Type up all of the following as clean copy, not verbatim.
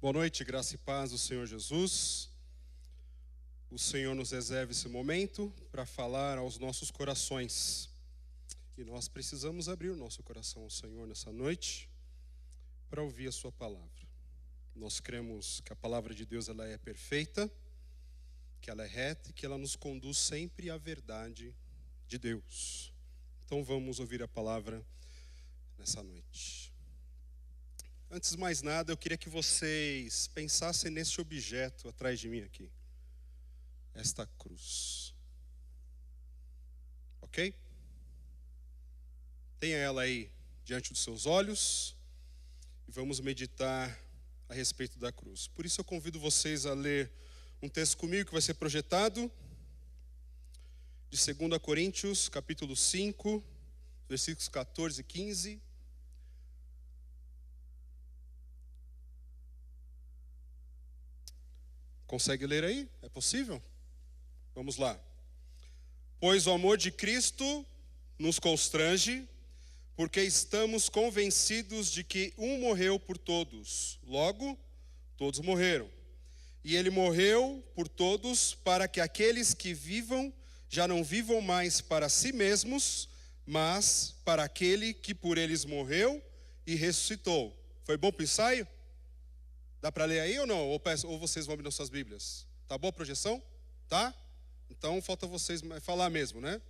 Boa noite, graça e paz do Senhor Jesus. O Senhor nos reserva esse momento para falar aos nossos corações. E nós precisamos abrir o nosso coração ao Senhor nessa noite para ouvir a sua palavra. Nós cremos que a palavra de Deus ela é perfeita, que ela é reta e que ela nos conduz sempre à verdade de Deus. Então vamos ouvir a palavra nessa noite. Antes de mais nada, eu queria que vocês pensassem nesse objeto atrás de mim aqui. Esta cruz. Ok? Tenha ela aí diante dos seus olhos e vamos meditar a respeito da cruz. Por isso eu convido vocês a ler um texto comigo que vai ser projetado de 2 Coríntios, capítulo 5, versículos 14 e 15. Consegue ler aí? É possível? Vamos lá. Pois o amor de Cristo nos constrange, porque estamos convencidos de que um morreu por todos, logo, todos morreram. E ele morreu por todos para que aqueles que vivam já não vivam mais para si mesmos, mas para aquele que por eles morreu e ressuscitou. Foi bom para o ensaio? Dá para ler aí ou não? Ou vocês vão abrir nas suas Bíblias? Tá boa a projeção? Tá? Então falta vocês falar mesmo, né?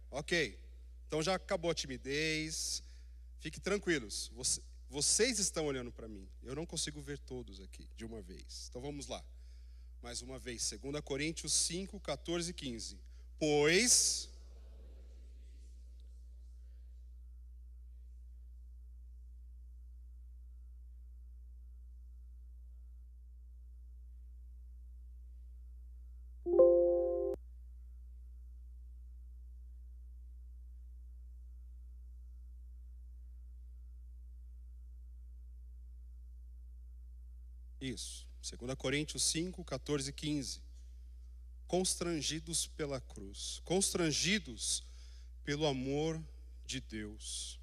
Ok. Então já acabou a timidez. Fiquem tranquilos. Vocês estão olhando para mim. Eu não consigo ver todos aqui de uma vez. Então vamos lá. Mais uma vez. 2 Coríntios 5, 14 e 15. Pois... Isso. 2 Coríntios 5, 14 e 15. Constrangidos pela cruz. Constrangidos pelo amor de Deus.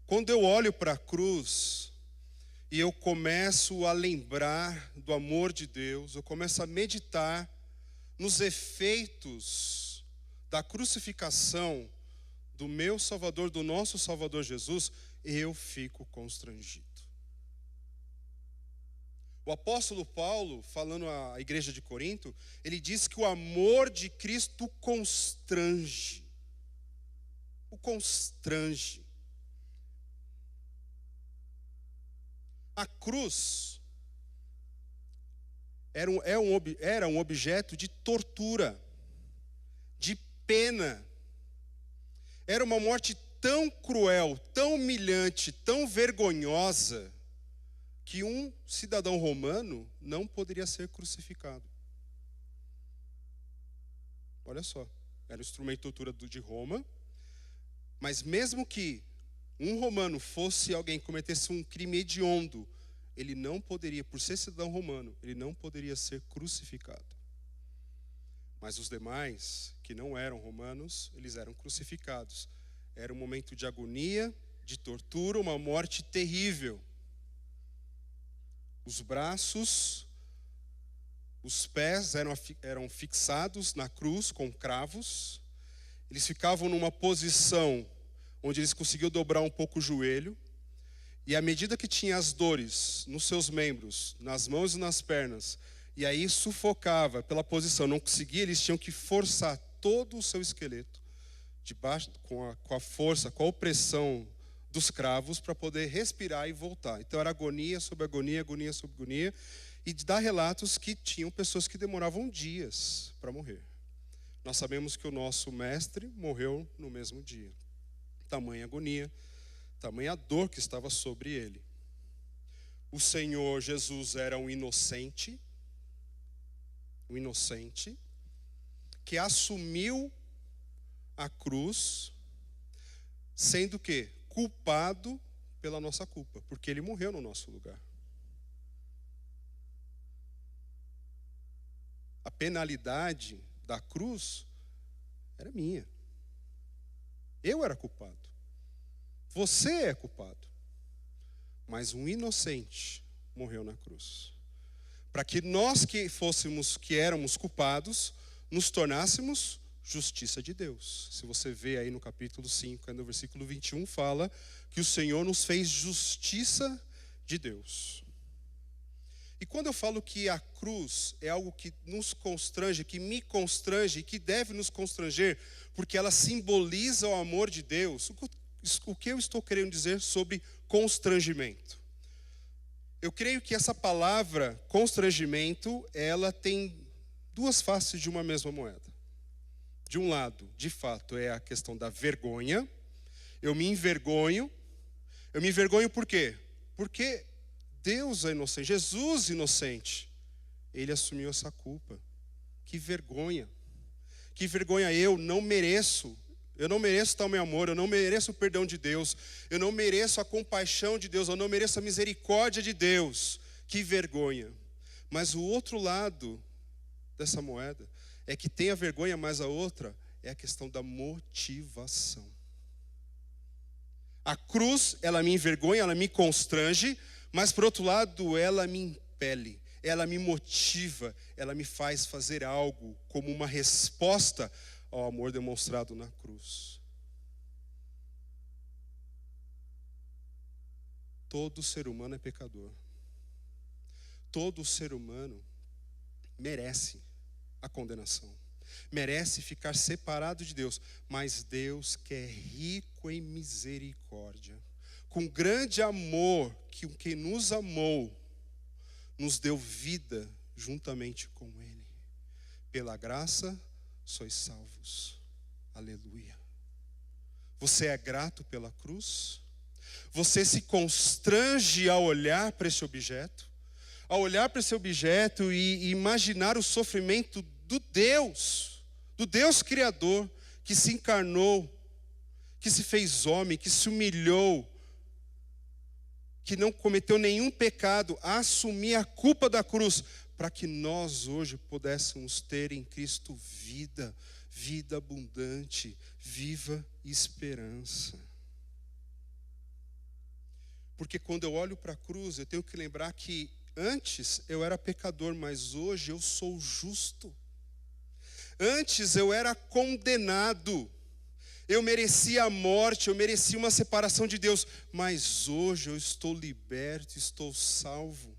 Quando eu olho para a cruz e eu começo a lembrar do amor de Deus, eu começo a meditar nos efeitos da crucificação do meu Salvador, do nosso Salvador Jesus, eu fico constrangido. O apóstolo Paulo, falando à igreja de Corinto, ele diz que o amor de Cristo constrange. O constrange. A cruz era um objeto de tortura, de pena. Era uma morte tão cruel, tão humilhante, tão vergonhosa, que um cidadão romano não poderia ser crucificado. Olha só, era um instrumento de tortura de Roma, mas mesmo que um romano fosse alguém que cometesse um crime hediondo, ele não poderia, por ser cidadão romano, ele não poderia ser crucificado. Mas os demais, que não eram romanos, eles eram crucificados. Era um momento de agonia, de tortura, uma morte terrível. Os braços, os pés eram fixados na cruz com cravos. Eles ficavam numa posição onde eles conseguiam dobrar um pouco o joelho. E à medida que tinha as dores nos seus membros, nas mãos e nas pernas, e aí sufocava pela posição, não conseguia, eles tinham que forçar todo o seu esqueleto, debaixo, com a força, com a opressão dos cravos, para poder respirar e voltar. Então era agonia sobre agonia, agonia sobre agonia. E dá relatos que tinham pessoas que demoravam dias para morrer. Nós sabemos que o nosso mestre morreu no mesmo dia. Tamanha agonia, tamanha dor que estava sobre ele. O Senhor Jesus era um inocente que assumiu a cruz, sendo que culpado pela nossa culpa, porque ele morreu no nosso lugar. A penalidade da cruz era minha. Eu era culpado. Você é culpado. Mas um inocente morreu na cruz. Para que nós que éramos culpados, nos tornássemos justiça de Deus. Se você vê aí no capítulo 5, no versículo 21, fala que o Senhor nos fez justiça de Deus. E quando eu falo que a cruz é algo que nos constrange, que me constrange, que deve nos constranger, porque ela simboliza o amor de Deus, o que eu estou querendo dizer sobre constrangimento? Eu creio que essa palavra constrangimento, ela tem duas faces de uma mesma moeda. De um lado, de fato, é a questão da vergonha. Eu me envergonho por quê? Porque Deus é inocente, Jesus inocente, Ele assumiu essa culpa. Que vergonha eu não mereço tal meu amor, eu não mereço o perdão de Deus, eu não mereço a compaixão de Deus, eu não mereço a misericórdia de Deus. Que vergonha. Mas o outro lado dessa moeda é que tem a vergonha, mas a outra é a questão da motivação. A cruz, ela me envergonha, ela me constrange, mas por outro lado, ela me impele, ela me motiva, ela me faz fazer algo como uma resposta ao amor demonstrado na cruz. Todo ser humano é pecador. Todo ser humano merece a condenação, merece ficar separado de Deus, mas Deus, que é rico em misericórdia, com grande amor, que nos amou, nos deu vida juntamente com Ele. Pela graça sois salvos. Aleluia. Você é grato pela cruz? Você se constrange ao olhar para esse objeto? Ao olhar para esse objeto e imaginar o sofrimento do Deus Criador, que se encarnou, que se fez homem, que se humilhou, que não cometeu nenhum pecado, a assumir a culpa da cruz, para que nós hoje pudéssemos ter em Cristo vida abundante, viva esperança. Porque quando eu olho para a cruz, eu tenho que lembrar que antes eu era pecador, mas hoje eu sou justo. Antes eu era condenado, eu merecia a morte, eu merecia uma separação de Deus, mas hoje eu estou liberto, estou salvo.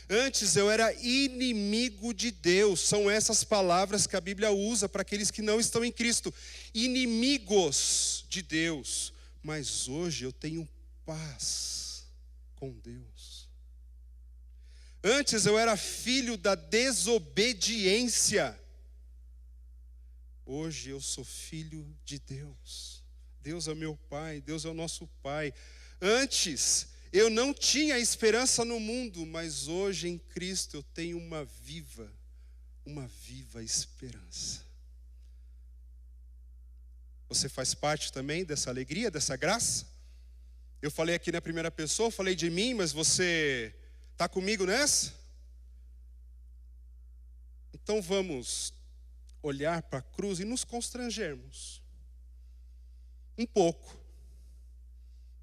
Antes eu era inimigo de Deus, são essas palavras que a Bíblia usa para aqueles que não estão em Cristo, inimigos de Deus, mas hoje eu tenho paz com Deus. Antes eu era filho da desobediência, hoje eu sou filho de Deus. Deus é meu Pai, Deus é o nosso Pai. Antes eu não tinha esperança no mundo, mas hoje em Cristo eu tenho uma viva esperança. Você faz parte também dessa alegria, dessa graça? Eu falei aqui na primeira pessoa, falei de mim, mas você está comigo nessa? Então vamos olhar para a cruz e nos constrangermos um pouco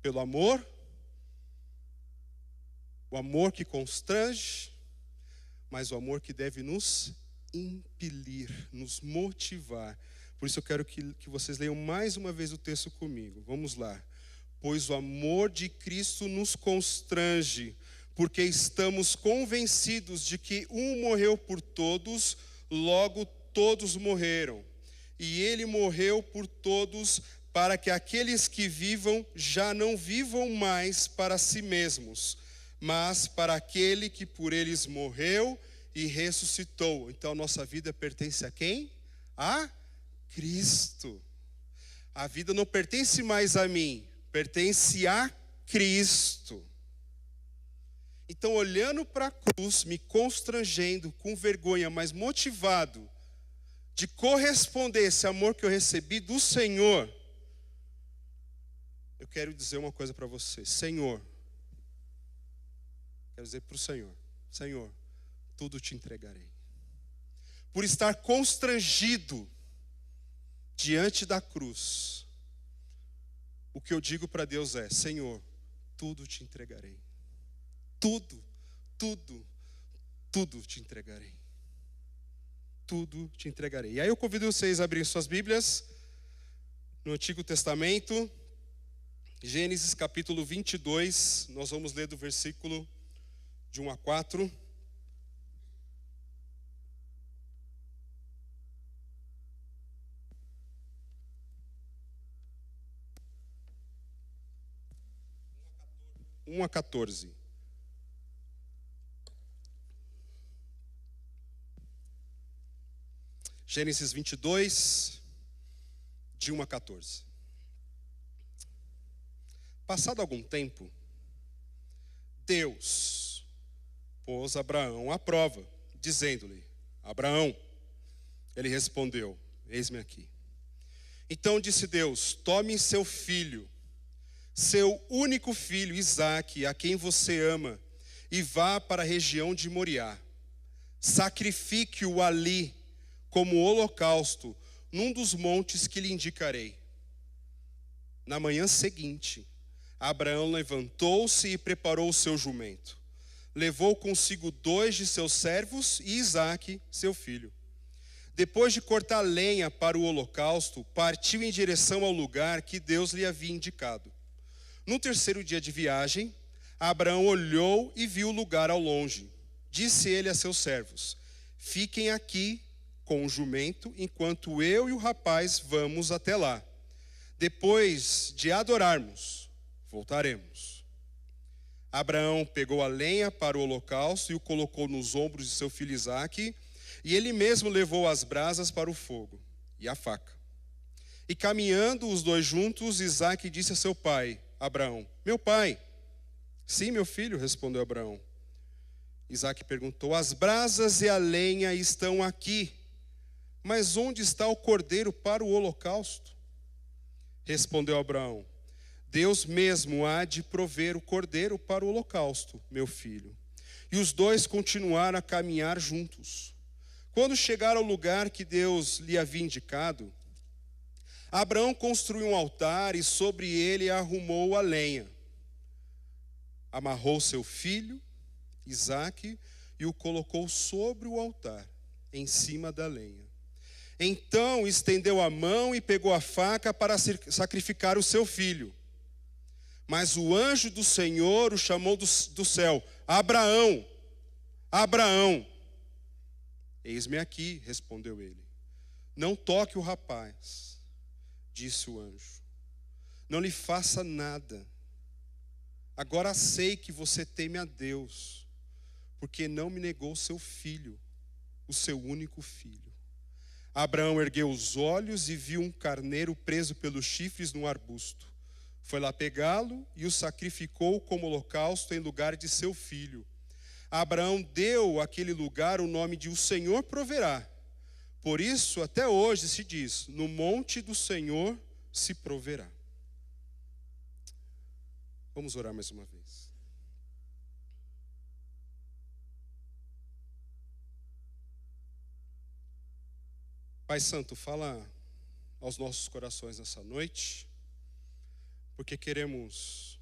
pelo amor, o amor que constrange, mas o amor que deve nos impelir, nos motivar. Por isso eu quero que vocês leiam mais uma vez o texto comigo. Vamos lá. Pois o amor de Cristo nos constrange, porque estamos convencidos de que um morreu por todos, logo todos morreram. E ele morreu por todos, para que aqueles que vivam já não vivam mais para si mesmos, mas para aquele que por eles morreu e ressuscitou. Então a nossa vida pertence a quem? A Cristo. A vida não pertence mais a mim, pertence a Cristo. Então, olhando para a cruz, me constrangendo, com vergonha, mas motivado de corresponder esse amor que eu recebi do Senhor, eu quero dizer uma coisa para você. Senhor, quero dizer para o Senhor, Senhor, tudo te entregarei. Por estar constrangido diante da cruz, o que eu digo para Deus é: Senhor, tudo te entregarei. Tudo, tudo, tudo te entregarei. Tudo te entregarei. E aí eu convido vocês a abrirem suas Bíblias no Antigo Testamento, Gênesis capítulo 22, nós vamos ler do versículo de 1 a 4. A 14. Gênesis 22, de 1 a 14. Passado algum tempo, Deus pôs Abraão à prova, dizendo-lhe: Abraão. Ele respondeu: eis-me aqui. Então disse Deus: tome seu filho, seu único filho, Isaque, a quem você ama, e vá para a região de Moriá. Sacrifique-o ali como holocausto, num dos montes que lhe indicarei. Na manhã seguinte, Abraão levantou-se e preparou o seu jumento. Levou consigo 2 de seus servos e Isaque, seu filho. Depois de cortar lenha para o holocausto, partiu em direção ao lugar que Deus lhe havia indicado. No terceiro dia de viagem, Abraão olhou e viu o lugar ao longe. Disse ele a seus servos: fiquem aqui com o jumento, enquanto eu e o rapaz vamos até lá. Depois de adorarmos, voltaremos. Abraão pegou a lenha para o holocausto e o colocou nos ombros de seu filho Isaque, e ele mesmo levou as brasas para o fogo e a faca. E caminhando os dois juntos, Isaque disse a seu pai, Abraão: meu pai. Sim, meu filho, respondeu Abraão. Isaque perguntou: as brasas e a lenha estão aqui, mas onde está o cordeiro para o holocausto? Respondeu Abraão: Deus mesmo há de prover o cordeiro para o holocausto, meu filho. E os dois continuaram a caminhar juntos. Quando chegaram ao lugar que Deus lhe havia indicado, Abraão construiu um altar e sobre ele arrumou a lenha. Amarrou seu filho, Isaque, e o colocou sobre o altar, em cima da lenha. Então estendeu a mão e pegou a faca para sacrificar o seu filho. Mas o anjo do Senhor o chamou do céu: Abraão, Abraão. Eis-me aqui, respondeu ele. Não toque o rapaz, disse o anjo. Não lhe faça nada. Agora sei que você teme a Deus, porque não me negou seu filho, o seu único filho. Abraão ergueu os olhos e viu um carneiro preso pelos chifres num arbusto. Foi lá pegá-lo e o sacrificou como holocausto em lugar de seu filho. Abraão deu àquele lugar o nome de O Senhor Proverá. Por isso, até hoje se diz: no monte do Senhor se proverá. Vamos orar mais uma vez. Pai Santo, fala aos nossos corações nessa noite, porque queremos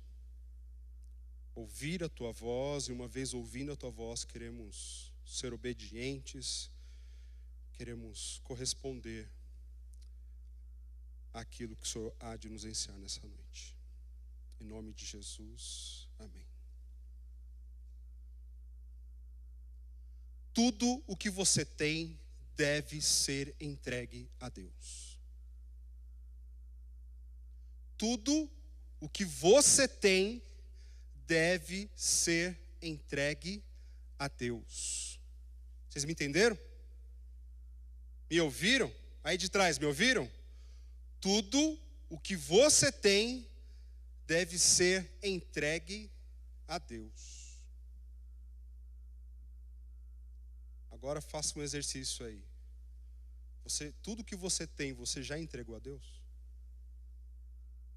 ouvir a Tua voz, e uma vez ouvindo a Tua voz, queremos ser obedientes, queremos corresponder àquilo que o Senhor há de nos ensinar nessa noite. Em nome de Jesus, amém. Tudo o que você tem deve ser entregue a Deus. Tudo o que você tem deve ser entregue a Deus. Vocês me entenderam? Me ouviram? Aí de trás, me ouviram? Tudo o que você tem deve ser entregue a Deus. Agora faça um exercício aí. Tudo que você tem, você já entregou a Deus?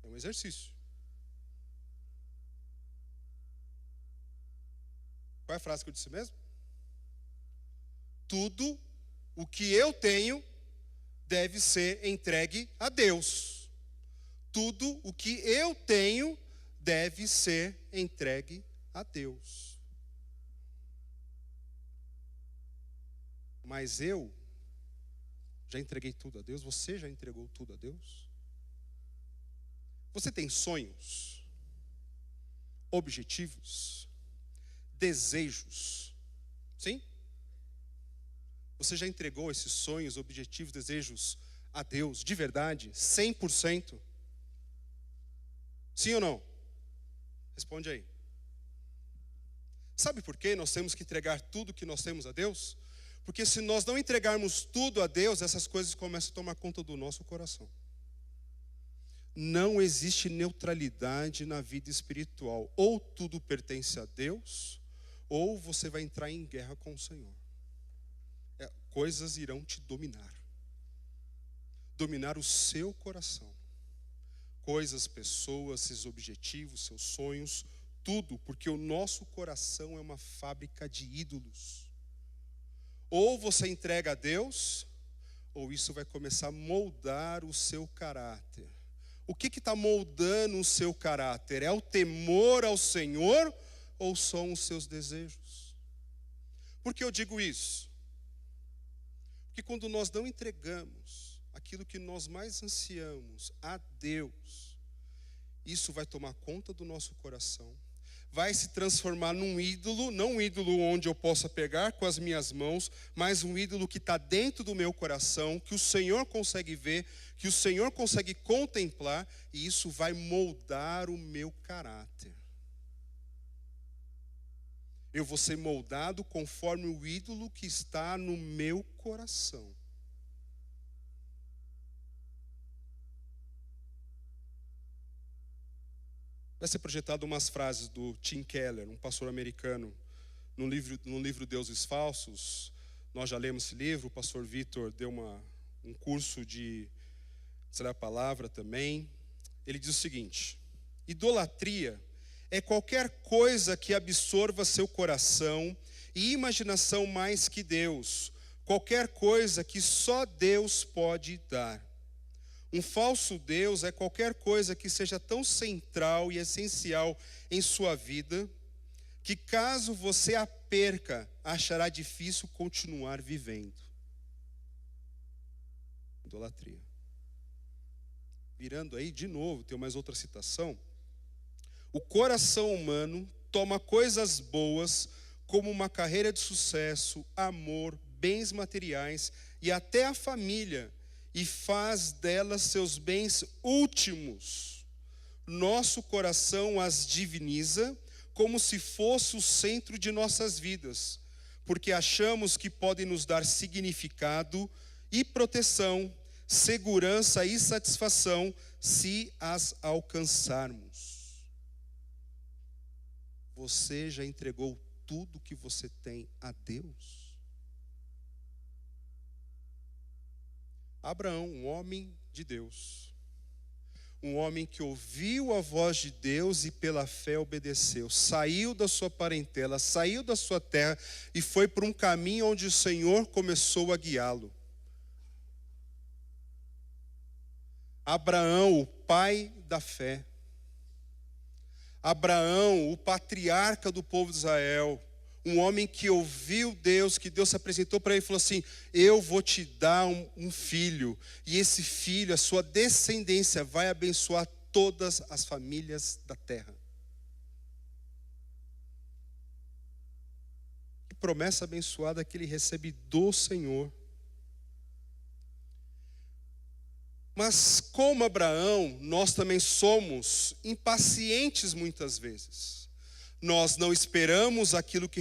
É um exercício. Qual é a frase que eu disse mesmo? Tudo o que eu tenho deve ser entregue a Deus. Tudo o que eu tenho deve ser entregue a Deus. mas eu já entreguei tudo a Deus? Você já entregou tudo a Deus? Você tem sonhos, objetivos, desejos? Sim? Você já entregou esses sonhos, objetivos, desejos a Deus, de verdade, 100%? Sim ou não? Responde aí. Sabe por que nós temos que entregar tudo que nós temos a Deus? Porque se nós não entregarmos tudo a Deus, essas coisas começam a tomar conta do nosso coração. Não existe neutralidade na vida espiritual. Ou tudo pertence a Deus, ou você vai entrar em guerra com o Senhor. Coisas irão te dominar. Dominar o seu coração. Coisas, pessoas, seus objetivos, seus sonhos, tudo, porque o nosso coração é uma fábrica de ídolos. Ou você entrega a Deus, ou isso vai começar a moldar o seu caráter. O que está moldando o seu caráter? É o temor ao Senhor ou são os seus desejos? Por que eu digo isso? Porque quando nós não entregamos aquilo que nós mais ansiamos a Deus, isso vai tomar conta do nosso coração, vai se transformar num ídolo, não um ídolo onde eu possa pegar com as minhas mãos, mas um ídolo que está dentro do meu coração, que o Senhor consegue ver, que o Senhor consegue contemplar, e isso vai moldar o meu caráter. Eu vou ser moldado conforme o ídolo que está no meu coração. Vai ser projetado umas frases do Tim Keller, um pastor americano, no livro Deuses Falsos. Nós já lemos esse livro, o pastor Vitor deu um curso de, será a palavra também. Ele diz o seguinte: idolatria é qualquer coisa que absorva seu coração e imaginação mais que Deus, qualquer coisa que só Deus pode dar. Um falso Deus é qualquer coisa que seja tão central e essencial em sua vida, que caso você a perca, achará difícil continuar vivendo. Idolatria. Virando aí, de novo, tem mais outra citação. O coração humano toma coisas boas, como uma carreira de sucesso, amor, bens materiais e até a família, e faz delas seus bens últimos. Nosso coração as diviniza como se fosse o centro de nossas vidas, porque achamos que podem nos dar significado e proteção, segurança e satisfação se as alcançarmos. Você já entregou tudo que você tem a Deus? Abraão, um homem de Deus, um homem que ouviu a voz de Deus e pela fé obedeceu, saiu da sua parentela, saiu da sua terra e foi por um caminho onde o Senhor começou a guiá-lo. Abraão, o pai da fé. Abraão, o patriarca do povo de Israel, um homem que ouviu Deus, que Deus se apresentou para ele e falou assim: eu vou te dar um filho, e esse filho, a sua descendência, vai abençoar todas as famílias da terra. Que promessa abençoada que ele recebe do Senhor. Mas como Abraão, nós também somos impacientes muitas vezes. Nós não esperamos aquilo que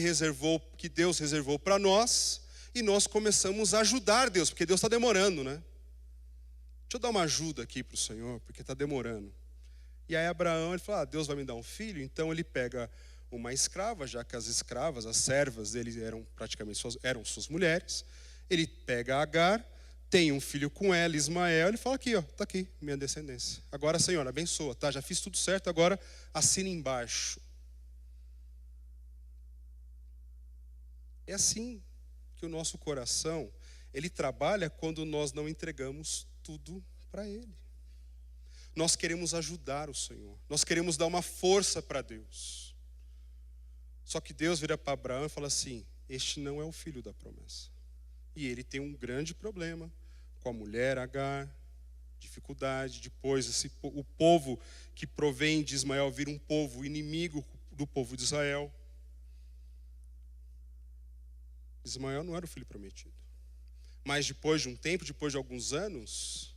Deus reservou para nós, e nós começamos a ajudar Deus, porque Deus está demorando, né? Deixa eu dar uma ajuda aqui para o Senhor, porque está demorando. E aí Abraão, ele fala: Deus vai me dar um filho. Então ele pega uma escrava, já que as escravas, as servas dele eram praticamente suas mulheres. Ele pega Agar, tem um filho com ela, Ismael, ele fala: aqui, ó, está aqui, minha descendência. Agora, Senhor, abençoa, tá? Já fiz tudo certo, agora assina embaixo. É assim que o nosso coração, ele trabalha quando nós não entregamos tudo para Ele. Nós queremos ajudar o Senhor, nós queremos dar uma força para Deus. Só que Deus vira para Abraão e fala assim: este não é o filho da promessa. E ele tem um grande problema com a mulher Agar, dificuldade. Depois, o povo que provém de Ismael vira um povo inimigo do povo de Israel. Ismael não era o filho prometido. Mas depois de um tempo, depois de alguns anos,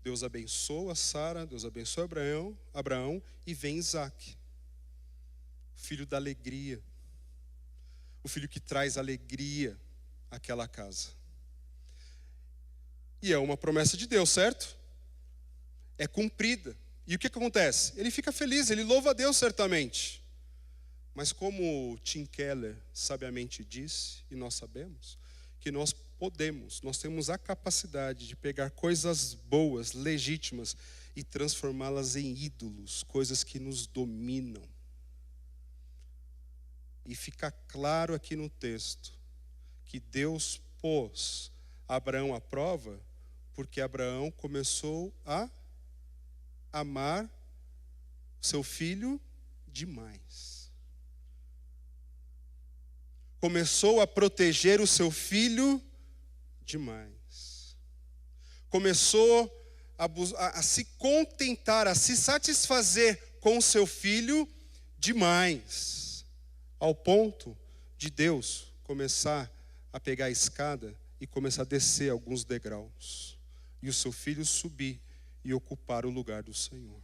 Deus abençoa Sara, Deus abençoa Abraão e vem Isaac, filho da alegria, o filho que traz alegria àquela casa. E é uma promessa de Deus, certo? É cumprida. E o que acontece? Ele fica feliz, ele louva a Deus certamente. Mas como Tim Keller sabiamente disse, e nós sabemos, que nós temos a capacidade de pegar coisas boas, legítimas, e transformá-las em ídolos, coisas que nos dominam. E fica claro aqui no texto que Deus pôs Abraão à prova, porque Abraão começou a amar seu filho demais. Começou a proteger o seu filho demais. Começou a se contentar, a se satisfazer com o seu filho demais. Ao ponto de Deus começar a pegar a escada e começar a descer alguns degraus. E o seu filho subir e ocupar o lugar do Senhor.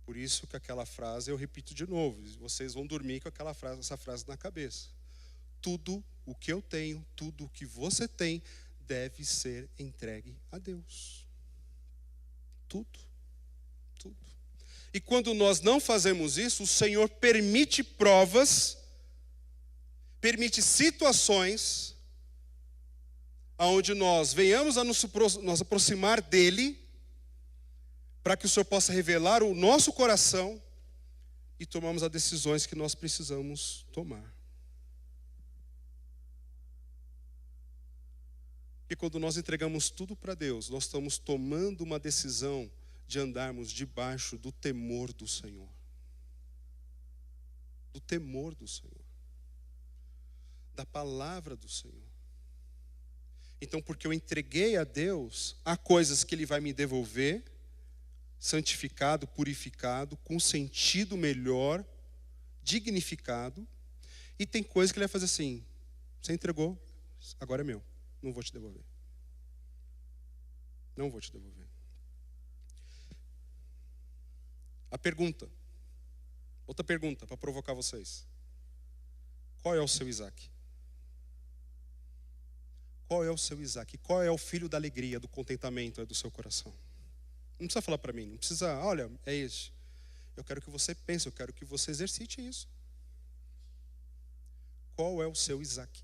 Por isso que aquela frase, eu repito de novo, vocês vão dormir com essa frase na cabeça. Tudo o que eu tenho, tudo o que você tem, deve ser entregue a Deus. Tudo. Tudo. E quando nós não fazemos isso, o Senhor permite provas, permite situações onde nós venhamos a nos aproximar dEle, para que o Senhor possa revelar o nosso coração e tomarmos as decisões que nós precisamos tomar. Porque quando nós entregamos tudo para Deus, nós estamos tomando uma decisão de andarmos debaixo do temor do Senhor. Do temor do Senhor. Da palavra do Senhor. Então, porque eu entreguei a Deus, há coisas que Ele vai me devolver, santificado, purificado, com sentido melhor, dignificado. E tem coisas que Ele vai fazer assim: você entregou, agora é meu, não vou te devolver. Não vou te devolver. Outra pergunta para provocar vocês. Qual é o seu Isaac? Qual é o seu Isaac? Qual é o filho da alegria, do contentamento do seu coração? Não precisa falar para mim, não precisa, olha, é esse. Eu quero que você pense, eu quero que você exercite isso. Qual é o seu Isaac?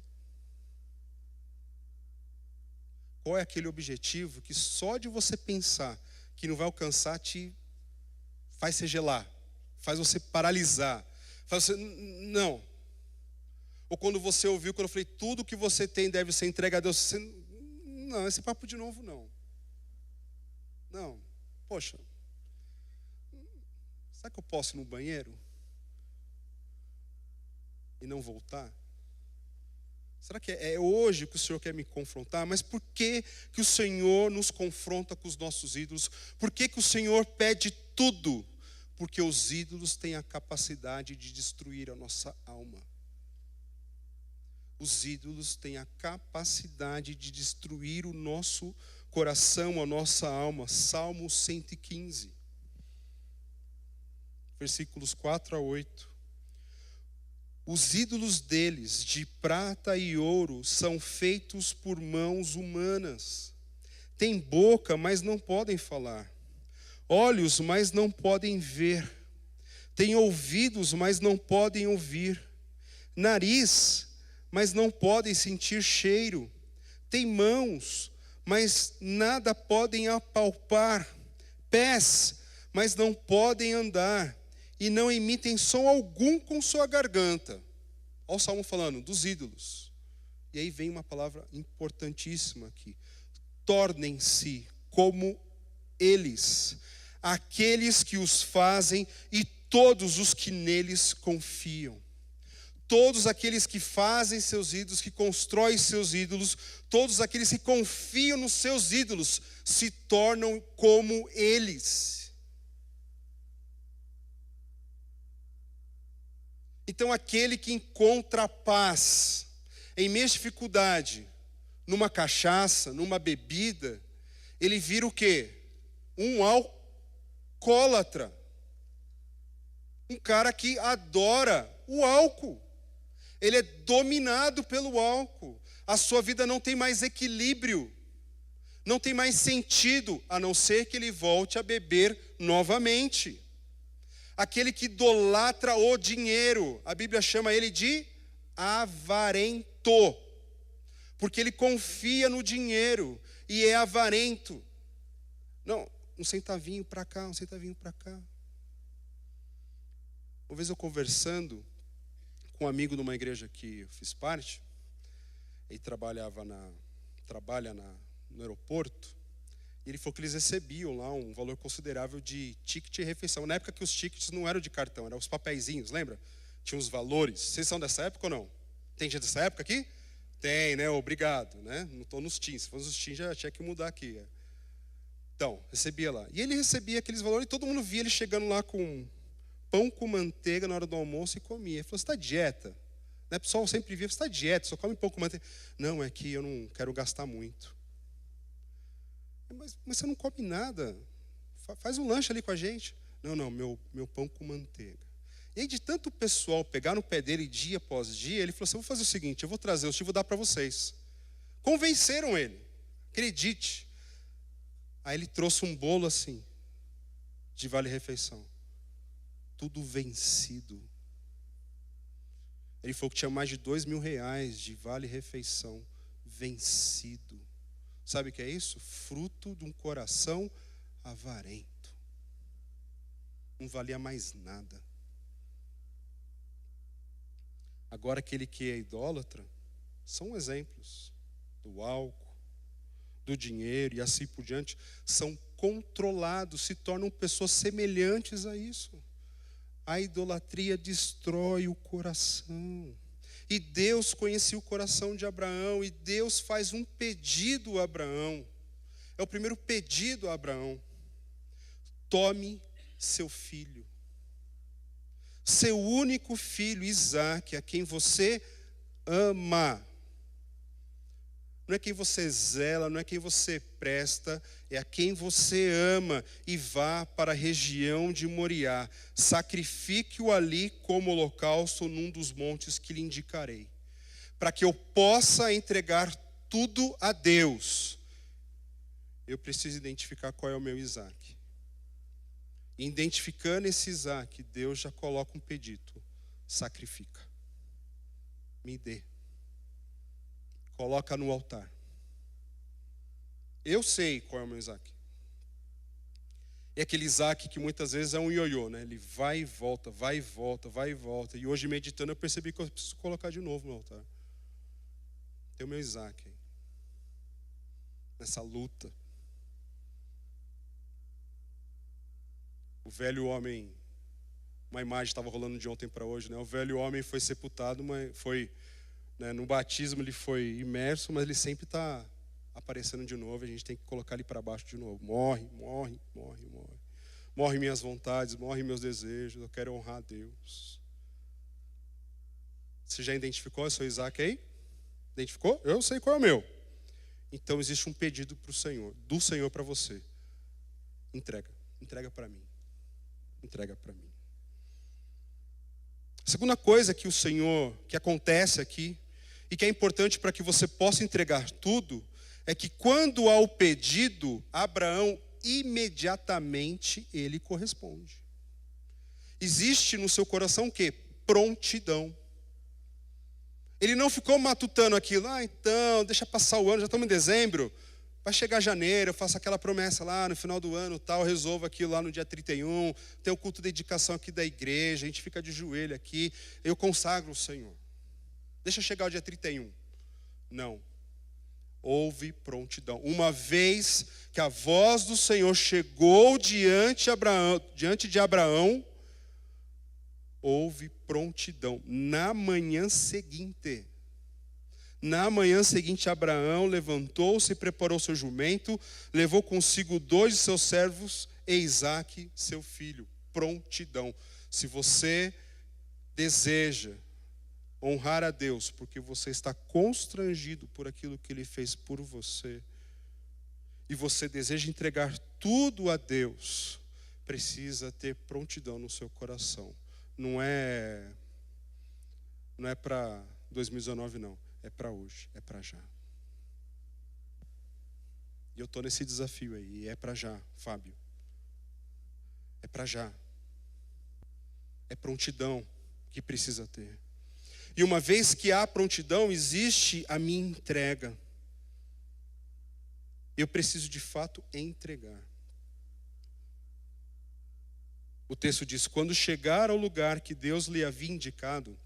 Qual é aquele objetivo que só de você pensar que não vai alcançar te faz você gelar, faz você paralisar, faz você, não. Ou quando você ouviu, quando eu falei, tudo que você tem deve ser entregue a Deus, você, não, esse papo de novo não. Não, poxa, será que eu posso ir no banheiro e não voltar? Será que é hoje que o Senhor quer me confrontar? Mas por que que o Senhor nos confronta com os nossos ídolos? Por que que o Senhor pede tudo? Porque os ídolos têm a capacidade de destruir a nossa alma. Os ídolos têm a capacidade de destruir o nosso coração, a nossa alma. Salmo 115, versículos 4 a 8. Os ídolos deles, de prata e ouro, são feitos por mãos humanas. Têm boca, mas não podem falar. Olhos, mas não podem ver. Têm ouvidos, mas não podem ouvir. Nariz, mas não podem sentir cheiro. Têm mãos, mas nada podem apalpar. Pés, mas não podem andar. E não emitem som algum com sua garganta. Olha o Salmo falando dos ídolos. E aí vem uma palavra importantíssima aqui. Tornem-se como eles, aqueles que os fazem e todos os que neles confiam. Todos aqueles que fazem seus ídolos, que constroem seus ídolos, todos aqueles que confiam nos seus ídolos, se tornam como eles. Então, aquele que encontra paz em meio à dificuldade, numa cachaça, numa bebida, ele vira o quê? Um alcoólatra. Um cara que adora o álcool. Ele é dominado pelo álcool. A sua vida não tem mais equilíbrio. Não tem mais sentido, a não ser que ele volte a beber novamente. Aquele que idolatra o dinheiro, a Bíblia chama ele de avarento, porque ele confia no dinheiro e é avarento. Não, um centavinho para cá, um centavinho para cá. Uma vez eu conversando com um amigo numa igreja que eu fiz parte, ele trabalha no aeroporto, e ele falou que eles recebiam lá um valor considerável de ticket de refeição. Na época que os tickets não eram de cartão, eram os papeizinhos, lembra? Tinha os valores. Vocês são dessa época ou não? Tem gente dessa época aqui? Tem, né? Obrigado, né? Não estou nos teens. Se fosse nos teens, já tinha que mudar aqui. Então, recebia lá. E ele recebia aqueles valores e todo mundo via ele chegando lá com pão com manteiga na hora do almoço e comia. Ele falou, você está dieta? Né? O pessoal sempre via, você está dieta, só come pão com manteiga. Não, é que eu não quero gastar muito. Mas você não come nada. Faz um lanche ali com a gente. Não, meu pão com manteiga. E aí, de tanto o pessoal pegar no pé dele dia após dia, ele falou assim, eu vou fazer o seguinte, eu vou trazer, eu vou dar para vocês. Convenceram ele. Acredite. Aí ele trouxe um bolo assim, de vale-refeição. Tudo vencido. Ele falou que tinha mais de R$2.000 de vale-refeição vencido. Sabe o que é isso? Fruto de um coração avarento. Não valia mais nada. Agora, aquele que é idólatra, são exemplos do álcool, do dinheiro e assim por diante, são controlados, se tornam pessoas semelhantes a isso. A idolatria destrói o coração. E Deus conhecia o coração de Abraão, e Deus faz um pedido a Abraão. É o primeiro pedido a Abraão. Tome seu filho, seu único filho, Isaque, a quem você ama. Não é quem você zela, não é quem você presta, é a quem você ama, e vá para a região de Moriá. Sacrifique-o ali como holocausto num dos montes que lhe indicarei, para que eu possa entregar tudo a Deus. Eu preciso identificar qual é o meu Isaque. Identificando esse Isaque, Deus já coloca um pedido: sacrifica, me dê. Coloca no altar. Eu sei qual é o meu Isaque. É aquele Isaque que muitas vezes é um ioiô, né? Ele vai e volta, vai e volta, vai e volta. E hoje, meditando, eu percebi que eu preciso colocar de novo no altar. Tem o meu Isaque aí. Nessa luta. O velho homem, uma imagem estava rolando de ontem para hoje, né? O velho homem foi sepultado, mas foi... no batismo ele foi imerso, mas ele sempre está aparecendo de novo. A gente tem que colocar ele para baixo de novo. Morre. Morre minhas vontades, morre meus desejos. Eu quero honrar a Deus. Você já identificou o seu Isaque aí? Identificou? Eu sei qual é o meu. Então existe um pedido para o Senhor, do Senhor para você. Entrega para mim. Entrega para mim. A segunda coisa que acontece aqui, e que é importante para que você possa entregar tudo, é que quando há o pedido, Abraão imediatamente ele corresponde. Existe no seu coração o quê? Prontidão. Ele não ficou matutando aquilo, então, deixa passar o ano, já estamos em dezembro, vai chegar janeiro, eu faço aquela promessa lá no final do ano, tal, resolvo aquilo lá no dia 31, tem o culto de dedicação aqui da igreja, a gente fica de joelho aqui, eu consagro o Senhor. Deixa chegar o dia 31. Não. Houve prontidão. Uma vez que a voz do Senhor chegou diante de Abraão, houve prontidão. Na manhã seguinte, Abraão levantou-se e preparou seu jumento, levou consigo 2 de seus servos e Isaque, seu filho. Prontidão. Se você deseja honrar a Deus, porque você está constrangido por aquilo que Ele fez por você, e você deseja entregar tudo a Deus, precisa ter prontidão no seu coração. Não é para 2019, não. É para hoje, é para já. E eu estou nesse desafio aí, e é para já, Fábio. É para já. É prontidão que precisa ter. E uma vez que há prontidão, existe a minha entrega. Eu preciso de fato entregar. O texto diz: quando chegar ao lugar que Deus lhe havia indicado,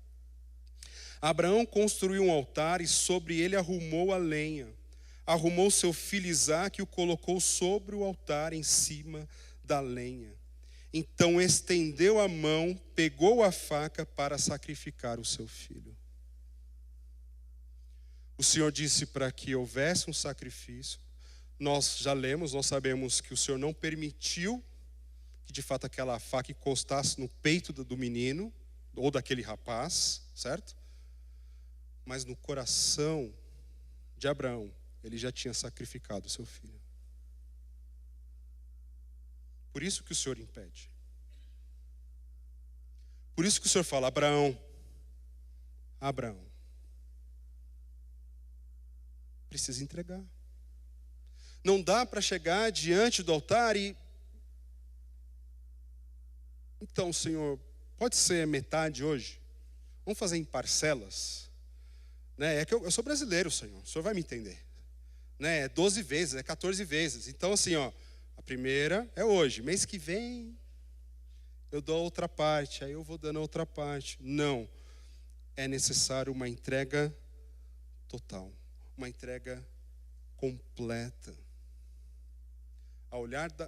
Abraão construiu um altar e sobre ele arrumou a lenha. Arrumou seu filho Isaque e o colocou sobre o altar em cima da lenha. Então estendeu a mão, pegou a faca para sacrificar o seu filho. O Senhor disse para que houvesse um sacrifício. Nós já lemos, nós sabemos que o Senhor não permitiu que de fato aquela faca encostasse no peito do menino, ou daquele rapaz, certo? Mas no coração de Abraão, ele já tinha sacrificado o seu filho. Por isso que o Senhor impede. Por isso que o Senhor fala: Abraão, precisa entregar. Não dá para chegar diante do altar e... Então, Senhor, pode ser metade hoje? Vamos fazer em parcelas? É que eu sou brasileiro, Senhor, o Senhor vai me entender. É 12 vezes, é 14 vezes. Então, assim, a primeira é hoje. Mês que vem, eu dou a outra parte, aí eu vou dando a outra parte. Não. É necessário uma entrega total. Uma entrega completa. A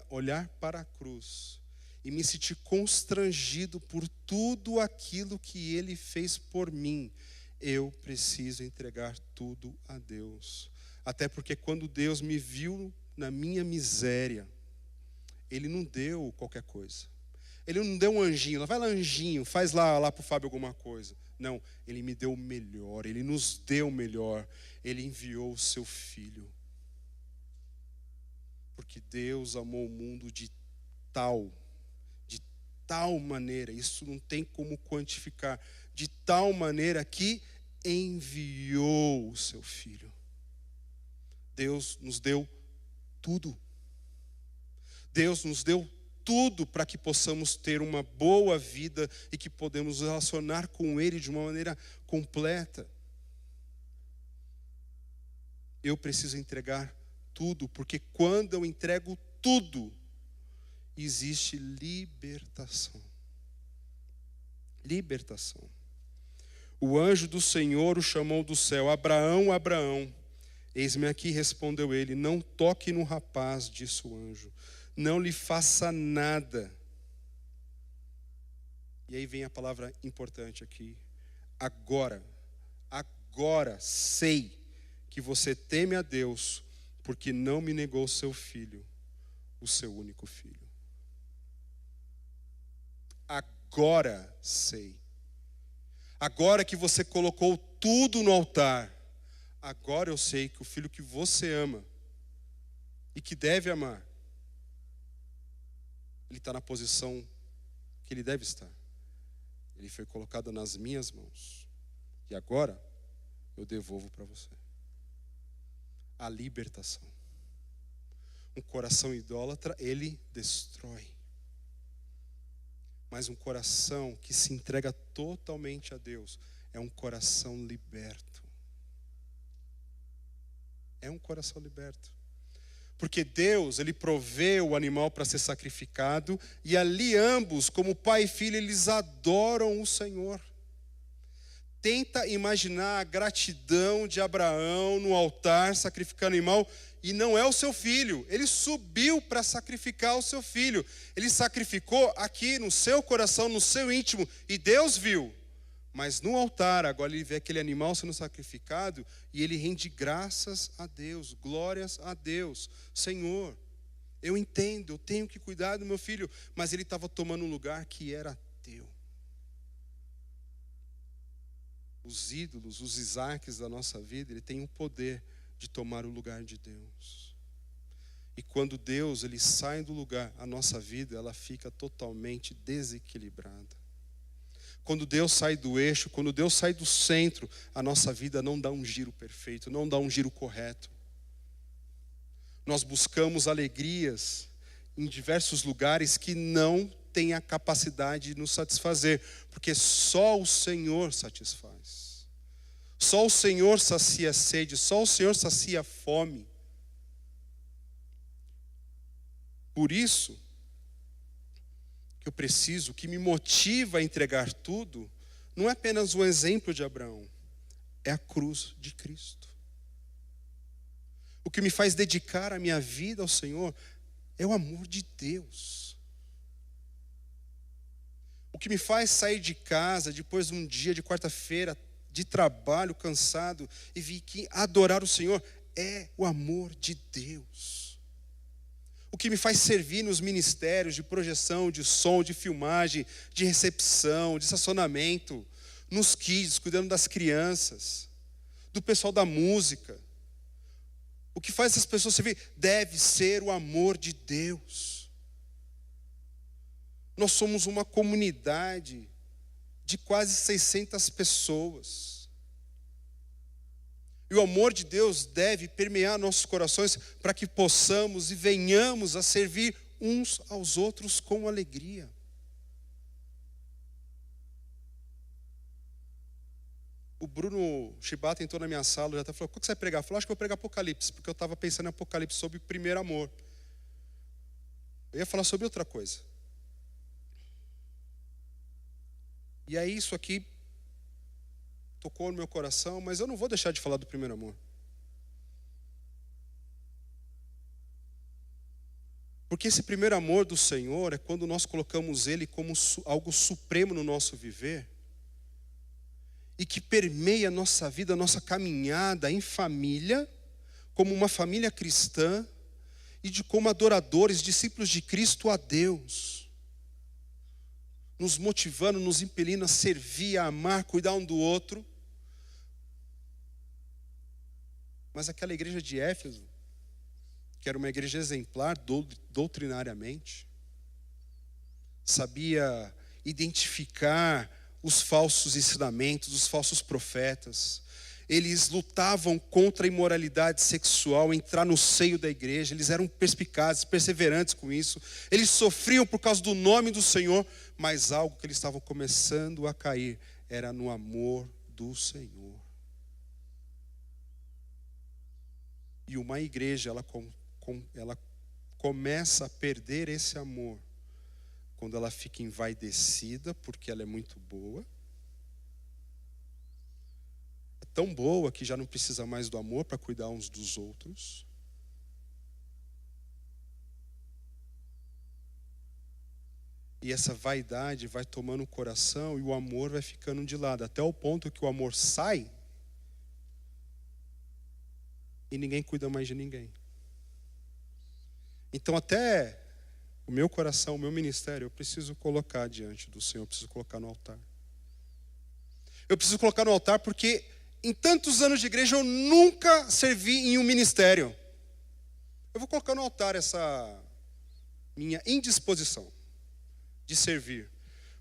olhar para a cruz e me sentir constrangido por tudo aquilo que Ele fez por mim, eu preciso entregar tudo a Deus. Até porque quando Deus me viu na minha miséria, Ele não deu qualquer coisa. Ele não deu um anjinho, vai lá anjinho, faz lá para o Fábio alguma coisa. Não, Ele me deu o melhor, Ele nos deu o melhor. Ele enviou o seu Filho. Porque Deus amou o mundo de tal maneira, isso não tem como quantificar, de tal maneira que enviou o seu Filho. Deus nos deu tudo. Deus nos deu tudo para que possamos ter uma boa vida e que podemos nos relacionar com Ele de uma maneira completa. Eu preciso entregar tudo, porque quando eu entrego tudo, existe libertação. Libertação. O anjo do Senhor o chamou do céu: Abraão, Abraão. Eis-me aqui, respondeu ele. Não toque no rapaz, disse o anjo. Não lhe faça nada. E aí vem a palavra importante aqui. Agora sei que você teme a Deus, porque não me negou seu filho, o seu único filho. Agora sei. Agora que você colocou tudo no altar, agora eu sei que o filho que você ama e que deve amar, ele está na posição que ele deve estar. Ele foi colocado nas minhas mãos. E agora eu devolvo para você. A libertação. Um coração idólatra, ele destrói. Mas um coração que se entrega totalmente a Deus é um coração liberto. É um coração liberto. Porque Deus, Ele provê o animal para ser sacrificado, e ali ambos, como pai e filho, eles adoram o Senhor. Tenta imaginar a gratidão de Abraão no altar, sacrificando animal, e não é o seu filho. Ele subiu para sacrificar o seu filho. Ele sacrificou aqui no seu coração, no seu íntimo, e Deus viu. Mas no altar, agora ele vê aquele animal sendo sacrificado, e ele rende graças a Deus, glórias a Deus. Senhor, eu entendo, eu tenho que cuidar do meu filho, mas ele estava tomando um lugar que era teu. Os ídolos, os Isaques da nossa vida, ele tem o poder de tomar o lugar de Deus. E quando Deus ele sai do lugar, a nossa vida ela fica totalmente desequilibrada. Quando Deus sai do eixo, quando Deus sai do centro, a nossa vida não dá um giro perfeito, não dá um giro correto. Nós buscamos alegrias em diversos lugares que não têm a capacidade de nos satisfazer, porque só o Senhor satisfaz. Só o Senhor sacia a sede, só o Senhor sacia a fome. Por isso que eu preciso, o que me motiva a entregar tudo, não é apenas um exemplo de Abraão, é a cruz de Cristo. O que me faz dedicar a minha vida ao Senhor é o amor de Deus. O que me faz sair de casa depois de um dia de quarta-feira de trabalho cansado e vir aqui adorar o Senhor é o amor de Deus. O que me faz servir nos ministérios de projeção, de som, de filmagem, de recepção, de estacionamento, nos kids, cuidando das crianças, do pessoal da música. O que faz essas pessoas servir deve ser o amor de Deus. Nós somos uma comunidade de quase 600 pessoas. E o amor de Deus deve permear nossos corações para que possamos e venhamos a servir uns aos outros com alegria. O Bruno Chibata entrou na minha sala, já até falou, o que você vai pregar? Eu falei, acho que eu vou pregar Apocalipse, porque eu estava pensando em Apocalipse sobre o primeiro amor. Eu ia falar sobre outra coisa. E aí isso aqui tocou no meu coração, mas eu não vou deixar de falar do primeiro amor. Porque esse primeiro amor do Senhor é quando nós colocamos Ele como algo supremo no nosso viver e que permeia a nossa vida, a nossa caminhada em família, como uma família cristã e de como adoradores, discípulos de Cristo a Deus, nos motivando, nos impelindo a servir, a amar, cuidar um do outro. Mas aquela igreja de Éfeso, que era uma igreja exemplar doutrinariamente, sabia identificar os falsos ensinamentos, os falsos profetas. Eles lutavam contra a imoralidade sexual, entrar no seio da igreja. Eles eram perspicazes, perseverantes com isso. Eles sofriam por causa do nome do Senhor, mas algo que eles estavam começando a cair era no amor do Senhor. E uma igreja, ela começa a perder esse amor quando ela fica envaidecida, porque ela é muito boa. É tão boa que já não precisa mais do amor para cuidar uns dos outros. E essa vaidade vai tomando o coração e o amor vai ficando de lado, até o ponto que o amor sai e ninguém cuida mais de ninguém. Então até o meu coração, o meu ministério, eu preciso colocar diante do Senhor, eu preciso colocar no altar. Eu preciso colocar no altar porque em tantos anos de igreja eu nunca servi em um ministério. Eu vou colocar no altar essa minha indisposição de servir.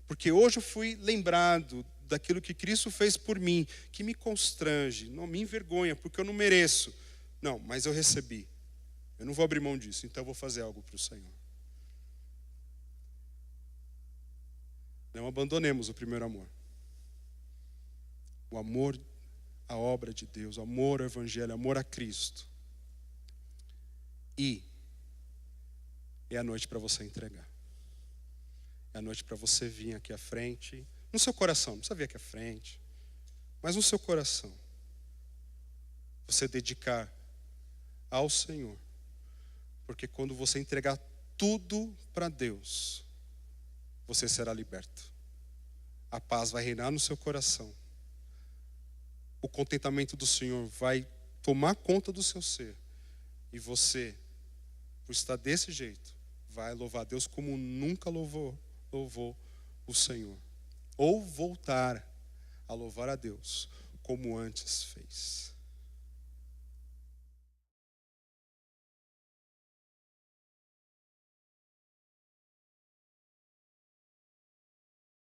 Porque hoje eu fui lembrado daquilo que Cristo fez por mim, que me constrange, não me envergonha, porque eu não mereço. Não, mas eu recebi. Eu não vou abrir mão disso, então eu vou fazer algo para o Senhor. Não abandonemos o primeiro amor. O amor à obra de Deus, o amor ao Evangelho, o amor a Cristo. E é a noite para você entregar. É a noite para você vir aqui à frente, no seu coração, não precisa vir aqui à frente. mas no seu coração, você dedicar ao Senhor. Porque quando você entregar tudo para Deus, você será liberto. A paz vai reinar no seu coração. O contentamento do Senhor vai tomar conta do seu ser. E você, por estar desse jeito, vai louvar a Deus como nunca louvou o Senhor. Ou voltar a louvar a Deus como antes fez.